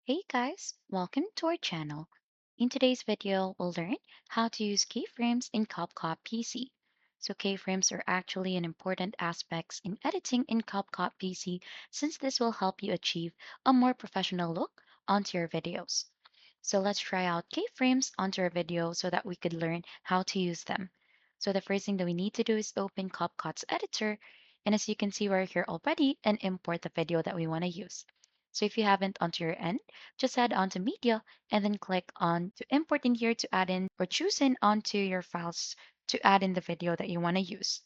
Hey guys, welcome to our channel. In today's video, we'll learn how to use keyframes in CapCut PC. So keyframes are actually an important aspect in editing in CapCut PC since this will help you achieve a more professional look onto your videos. So let's try out keyframes onto our video so that we could learn how to use them. So the first thing that we need to do is open CapCut's editor, and as you can see, we're here already and import the video that we want to use. So if you haven't onto your end, just head onto media and then click on to import in here to add in or choose in onto your files to add in the video that you want to use.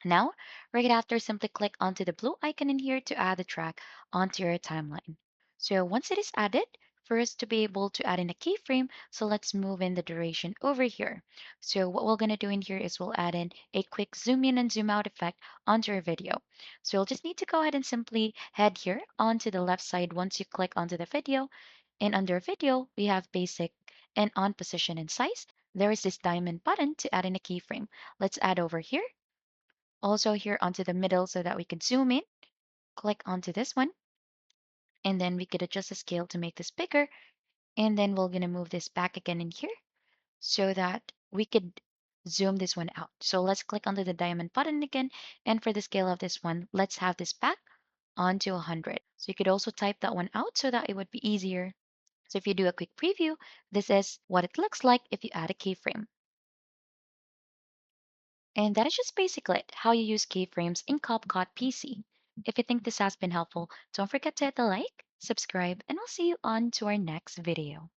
Now, right after, simply click onto the blue icon in here to add the track onto your timeline. So once it is added, for us to be able to add in a keyframe, so let's move in the duration over here. So what we're going to do in here is we'll add in a quick zoom in and zoom out effect onto your video. So you'll just need to go ahead and simply head here onto the left side once you click onto the video. And under video, we have basic and on position and size. There is this diamond button to add in a keyframe. Let's add over here also here onto the middle so that we can zoom in, click onto this one, and then we could adjust the scale to make this bigger. And then we're going to move this back again in here so that we could zoom this one out. So let's click onto the diamond button again. And for the scale of this one, let's have this back onto 100. So you could also type that one out so that it would be easier. So if you do a quick preview, this is what it looks like if you add a keyframe. And that is just basically it, how you use keyframes in CapCut PC. If you think this has been helpful, don't forget to hit the like, subscribe, and I'll see you on to our next video.